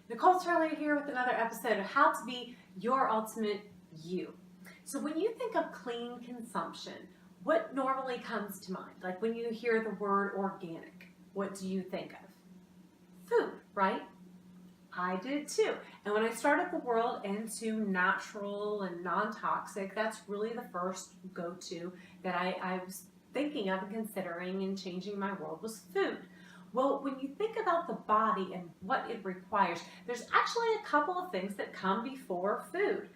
Nicole here with another episode of How to Be Your Ultimate You. So when you think of clean consumption, what normally comes to mind? Like when you hear the word organic, what do you think of? Food, right? I did too. And when I started the world into natural and non-toxic, that's really the first go-to that I was thinking of and considering and changing my world was food. Well, when you think about the body and what it requires, there's actually a couple of things that come before food.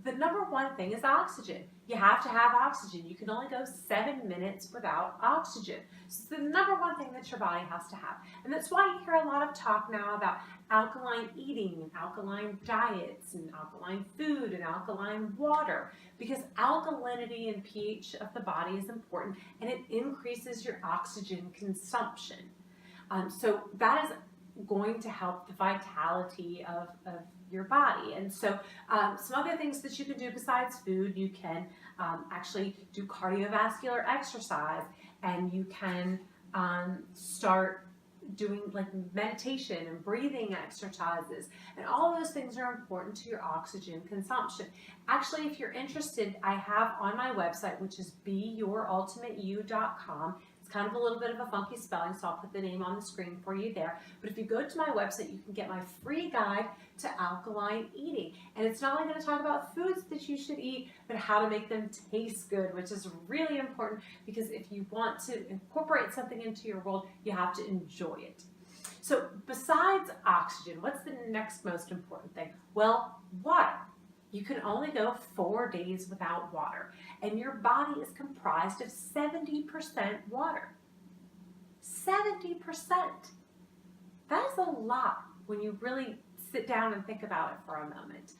The number one thing is oxygen. You have to have oxygen. You can only go 7 minutes without oxygen. So it's the number one thing that your body has to have. And that's why you hear a lot of talk now about alkaline eating and alkaline diets and alkaline food and alkaline water, because alkalinity and pH of the body is important and it increases your oxygen consumption. So that is going to help the vitality of your body. And so some other things that you can do besides food, you can actually do cardiovascular exercise, and you can start doing like meditation and breathing exercises, and all those things are important to your oxygen consumption. Actually, if you're interested, I have on my website, which is beyourultimateyou.com. It's kind of a little bit of a funky spelling, so I'll put the name on the screen for you there. But if you go to my website, you can get my free guide to alkaline eating. And it's not only going to talk about foods that you should eat, but how to make them taste good, which is really important, because if you want to incorporate something into your world, you have to enjoy it. So besides oxygen, what's the next most important thing? Well, water. You can only go 4 days without water, and your body is comprised of 70% water. 70%. That is a lot when you really sit down and think about it for a moment.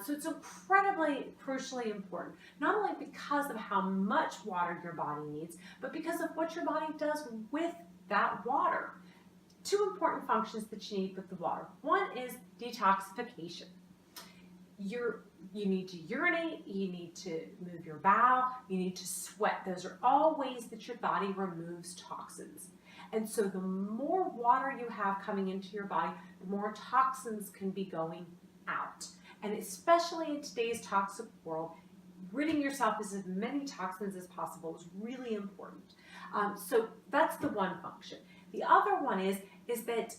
So it's incredibly, crucially important, not only because of how much water your body needs, but because of what your body does with that water. 2 important functions that you need with the water. One is detoxification. You need to urinate, you need to move your bowel, you need to sweat. Those are all ways that your body removes toxins. And so the more water you have coming into your body, the more toxins can be going out. And especially in today's toxic world, ridding yourself of as many toxins as possible is really important. So that's the one function. The other one is that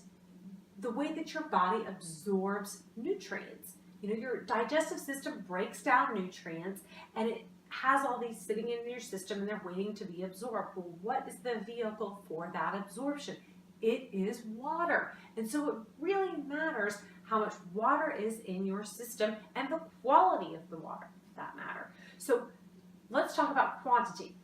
the way that your body absorbs nutrients. You know, your digestive system breaks down nutrients, and it has all these sitting in your system, and they're waiting to be absorbed. Well, what is the vehicle for that absorption? It is water. And so it really matters how much water is in your system and the quality of the water, for that matter. So let's talk about quantity.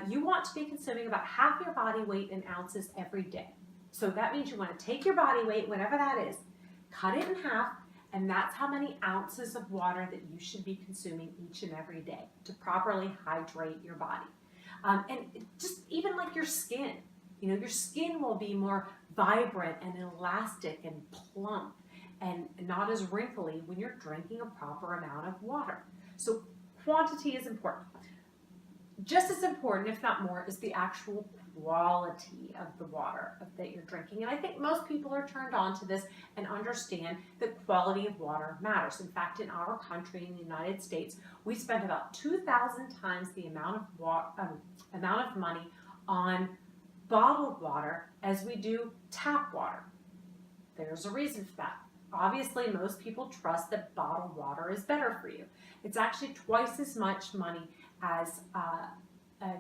You want to be consuming about half your body weight in ounces every day. So that means you want to take your body weight, whatever that is, cut it in half, and that's how many ounces of water that you should be consuming each and every day to properly hydrate your body. And just even like your skin, you know, your skin will be more vibrant and elastic and plump and not as wrinkly when you're drinking a proper amount of water. So quantity is important. Just as important, if not more, is the actual quality of the water that you're drinking. And I think most people are turned on to this and understand that quality of water matters. In fact, in our country, in the United States, we spend about 2,000 times the amount of money on bottled water as we do tap water. There's a reason for that. Obviously, most people trust that bottled water is better for you. It's actually twice as much money as a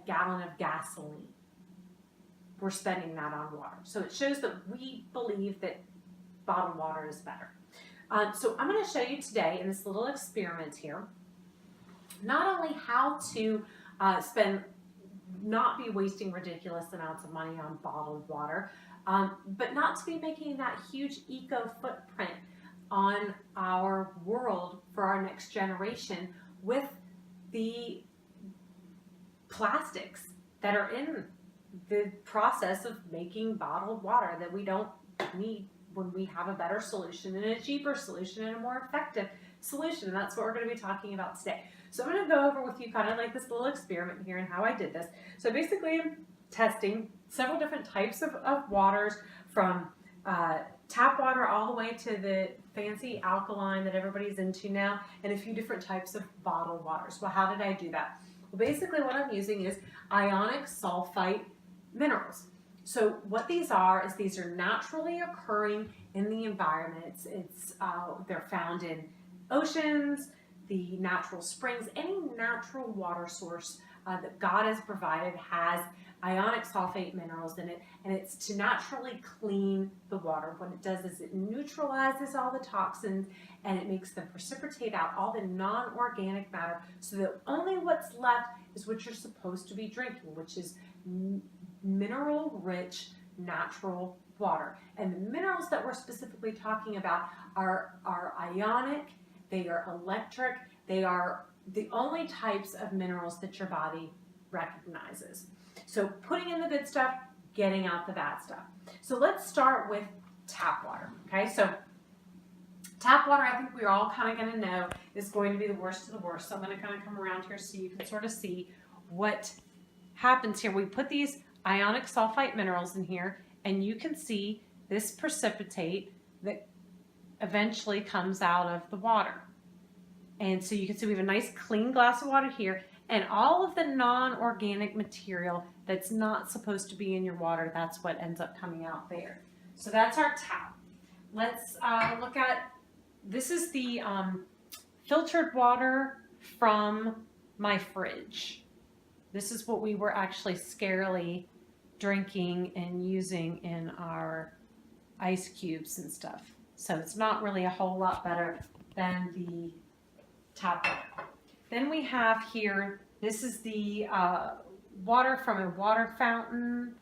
gallon of gasoline. We're spending that on water. So it shows that we believe that bottled water is better. So I'm going to show you today in this little experiment here, not only how to not be wasting ridiculous amounts of money on bottled water, but not to be making that huge eco footprint on our world for our next generation with the plastics that are in the process of making bottled water that we don't need when we have a better solution and a cheaper solution and a more effective solution. And that's what we're going to be talking about today. So I'm going to go over with you kind of like this little experiment here and how I did this. So basically I'm testing several different types of waters, from tap water all the way to the fancy alkaline that everybody's into now, and a few different types of bottled waters. Well, how did I do that? Well, basically what I'm using is ionic sulfite minerals. So what these are is these are naturally occurring in the environment. They're found in oceans, the natural springs, any natural water source that God has provided has ionic sulfate minerals in it, and it's to naturally clean the water. What it does is it neutralizes all the toxins and it makes them precipitate out all the non-organic matter so that only what's left is what you're supposed to be drinking, which is mineral-rich natural water. And the minerals that we're specifically talking about are ionic, they are electric, they are the only types of minerals that your body recognizes. So putting in the good stuff, getting out the bad stuff. So let's start with tap water, okay? So tap water, I think we're all kind of going to know, is going to be the worst of the worst. So I'm going to kind of come around here so you can sort of see what happens here. We put these ionic sulfite minerals in here, and you can see this precipitate that eventually comes out of the water. And so you can see we have a nice clean glass of water here, and all of the non-organic material that's not supposed to be in your water, that's what ends up coming out there. So that's our tap. Let's look at, this is the filtered water from my fridge. This is what we were actually scarily drinking and using in our ice cubes and stuff. So it's not really a whole lot better than the tap water. Then we have here, this is the water from a water fountain.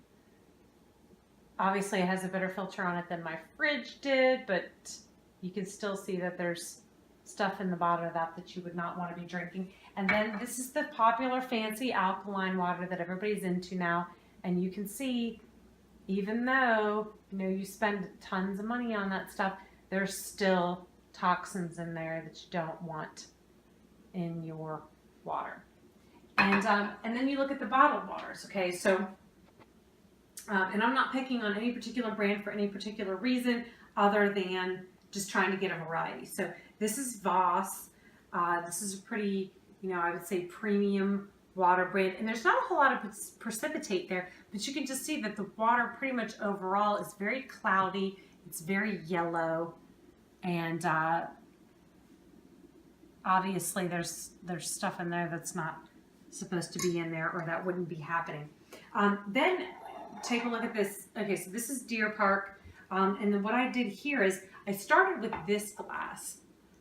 Obviously it has a better filter on it than my fridge did, but you can still see that there's stuff in the bottom of that you would not want to be drinking. And then this is the popular fancy alkaline water that everybody's into now. And you can see, even though you spend tons of money on that stuff, there's still toxins in there that you don't want in your water. And then you look at the bottled waters, okay? So, and I'm not picking on any particular brand for any particular reason other than just trying to get a variety. So this is Voss. This is a pretty, I would say premium water brand. And there's not a whole lot of precipitate there, but you can just see that the water pretty much overall is very cloudy. It's very yellow. And obviously there's stuff in there that's not supposed to be in there, or that wouldn't be happening. Then take a look at this. Okay, so this is Deer Park. And then what I did here is I started with this glass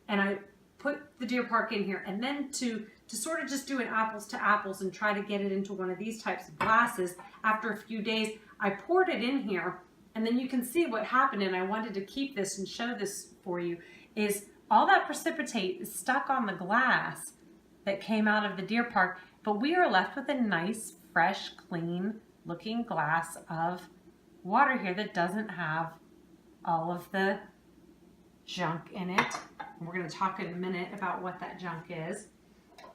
and I put the Deer Park in here, and then to sort of just do an apples to apples and try to get it into one of these types of glasses, after a few days I poured it in here, and then you can see what happened. And I wanted to keep this and show this for you, is all that precipitate is stuck on the glass that came out of the Deer Park, but we are left with a nice, fresh, clean looking glass of water here that doesn't have all of the junk in it. And we're going to talk in a minute about what that junk is.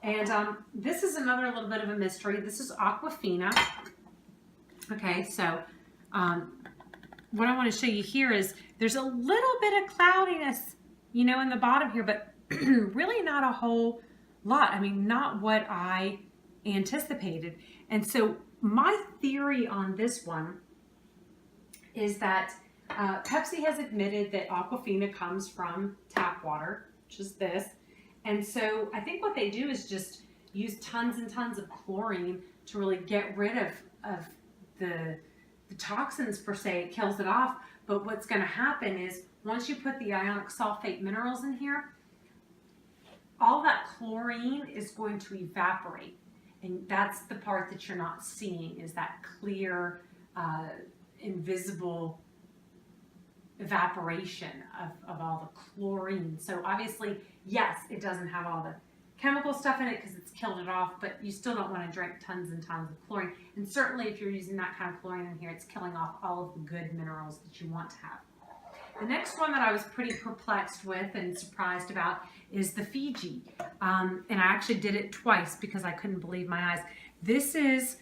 And this is another little bit of a mystery. This is Aquafina. Okay, so what I want to show you here is there's a little bit of cloudiness, in the bottom here, but really not a whole lot. I mean, not what I anticipated. And so my theory on this one is that Pepsi has admitted that Aquafina comes from tap water, which is this. And so I think what they do is just use tons and tons of chlorine to really get rid of the toxins per se. It kills it off. But what's going to happen is once you put the ionic sulfate minerals in here, all that chlorine is going to evaporate. And that's the part that you're not seeing, is that clear, invisible evaporation of all the chlorine. So obviously, yes, it doesn't have all the chemical stuff in it because it's killed it off, but you still don't want to drink tons and tons of chlorine. And certainly if you're using that kind of chlorine in here, it's killing off all of the good minerals that you want to have. The next one that I was pretty perplexed with and surprised about is the Fiji. And I actually did it twice because I couldn't believe my eyes. This is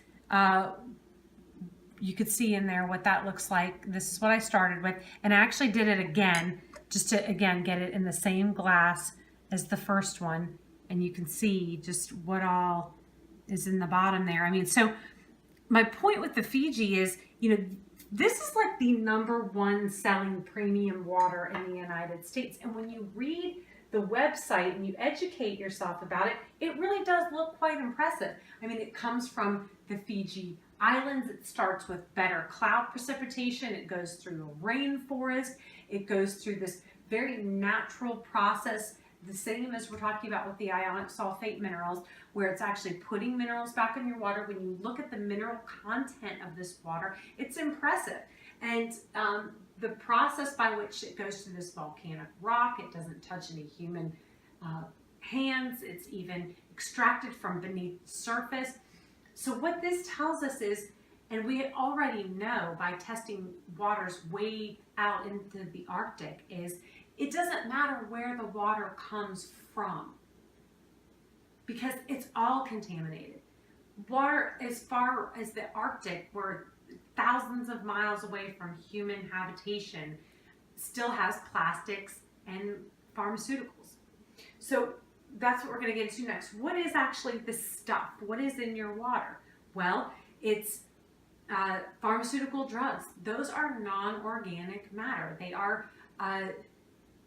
you could see in there what that looks like. This is what I started with, and I actually did it again just to again get it in the same glass as the first one, and you can see just what all is in the bottom there. I mean, so my point with the Fiji is, you know, this is like the #1 selling premium water in the United States. And when you read the website and you educate yourself about it, it really does look quite impressive. I mean, it comes from the Fiji Islands. It starts with better cloud precipitation. It goes through a rainforest. It goes through this very natural process, the same as we're talking about with the ionic sulfate minerals, where it's actually putting minerals back in your water. When you look at the mineral content of this water, it's impressive. And the process by which it goes through this volcanic rock, it doesn't touch any human hands. It's even extracted from beneath the surface. So what this tells us is, and we already know by testing waters way out into the Arctic, is it doesn't matter where the water comes from, because it's all contaminated. Water as far as the Arctic, where thousands of miles away from human habitation, still has plastics and pharmaceuticals. So that's what we're going to get into next. What is actually the stuff? What is in your water? Well, it's pharmaceutical drugs. Those are non-organic matter. They are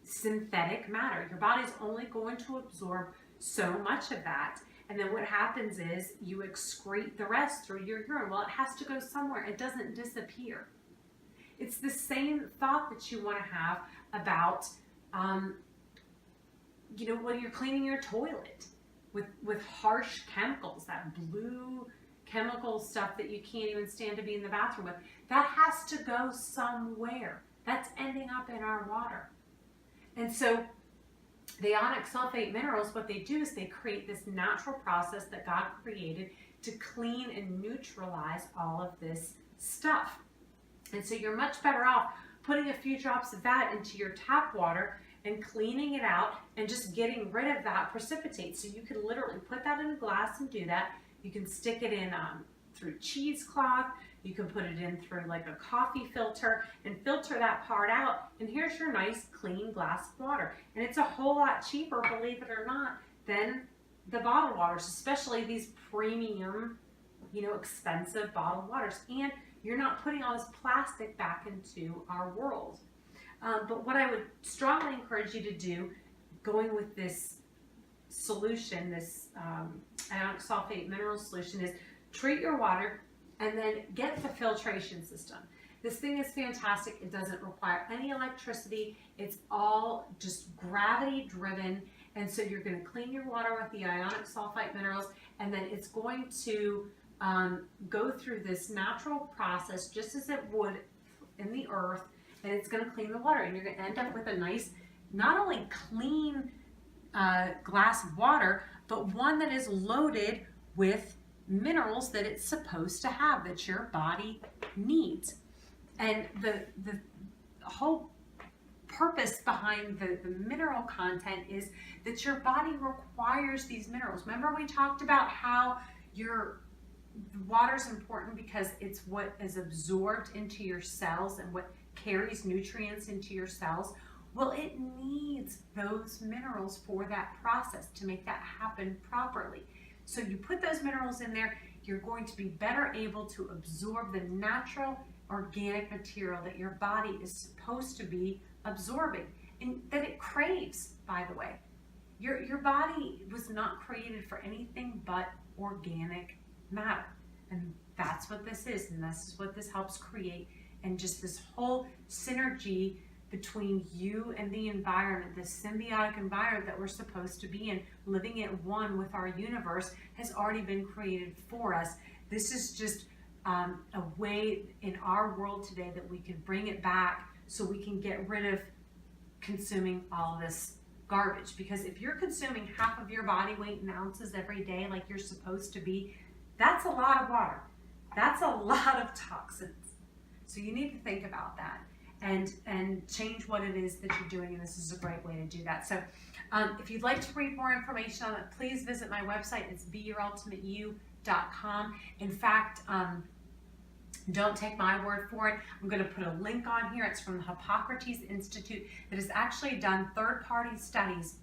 synthetic matter. Your body's only going to absorb so much of that. And then what happens is you excrete the rest through your urine. Well, it has to go somewhere. It doesn't disappear. It's the same thought that you want to have about, you know, when you're cleaning your toilet with harsh chemicals, that blue chemical stuff that you can't even stand to be in the bathroom with. That has to go somewhere. That's ending up in our water. And so the ionic sulfate minerals, what they do is they create this natural process that God created to clean and neutralize all of this stuff. And so you're much better off putting a few drops of that into your tap water and cleaning it out and just getting rid of that precipitate. So you can literally put that in a glass and do that. You can stick it in through cheesecloth. You can put it in through like a coffee filter and filter that part out. And here's your nice clean glass of water. And it's a whole lot cheaper, believe it or not, than the bottled waters, especially these premium, you know, expensive bottled waters. And you're not putting all this plastic back into our world. But what I would strongly encourage you to do, going with this solution, this ionic sulfate mineral solution, is treat your water and then get the filtration system. This thing is fantastic. It doesn't require any electricity. It's all just gravity driven. And so you're going to clean your water with the ionic sulfate minerals, and then it's going to go through this natural process just as it would in the earth, and it's going to clean the water, and you're going to end up with a nice, not only clean glass of water, but one that is loaded with minerals that it's supposed to have, that your body needs. And the whole purpose behind the mineral content is that your body requires these minerals. Remember we talked about how your water is important because it's what is absorbed into your cells and what carries nutrients into your cells. Well, it needs those minerals for that process to make that happen properly. So you put those minerals in there, you're going to be better able to absorb the natural organic material that your body is supposed to be absorbing and that it craves, by the way. Your body was not created for anything but organic matter. And that's what this is, and this is what this helps create, and just this whole synergy between you and the environment, this symbiotic environment that we're supposed to be in, living at one with our universe, has already been created for us. This is just a way in our world today that we can bring it back so we can get rid of consuming all this garbage. Because if you're consuming half of your body weight in ounces every day like you're supposed to be, that's a lot of water. That's a lot of toxins. So you need to think about that and change what it is that you're doing, and this is a great way to do that. So if you'd like to read more information on it, please visit my website. It's beyourultimateyou.com. In fact, Don't take my word for it. I'm going to put a link on here. It's from the Hippocrates Institute that has actually done third-party studies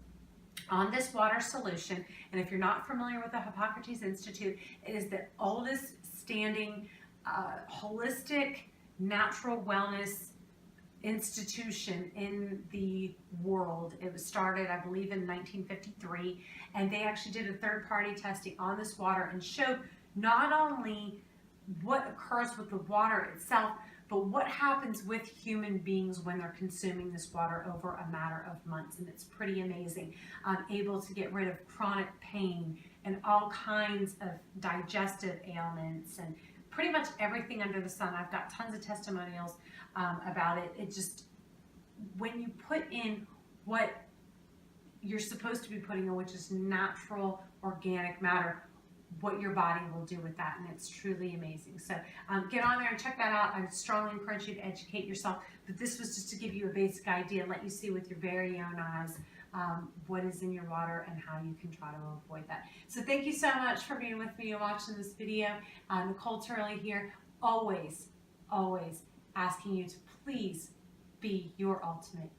on this water solution. And if you're not familiar with the Hippocrates Institute, it is the oldest standing holistic natural wellness institution in the world. It was started, I believe, in 1953, and they actually did a third-party testing on this water and showed not only what occurs with the water itself, but what happens with human beings when they're consuming this water over a matter of months. And it's pretty amazing. Able to get rid of chronic pain and all kinds of digestive ailments and pretty much everything under the sun. I've got tons of testimonials about it. It just, when you put in what you're supposed to be putting in, which is natural organic matter, what your body will do with that, and it's truly amazing. So get on there and check that out. I would strongly encourage you to educate yourself, but this was just to give you a basic idea, let you see with your very own eyes what is in your water and how you can try to avoid that. So thank you so much for being with me and watching this video. Nicole Turley here, always asking you to please be your ultimate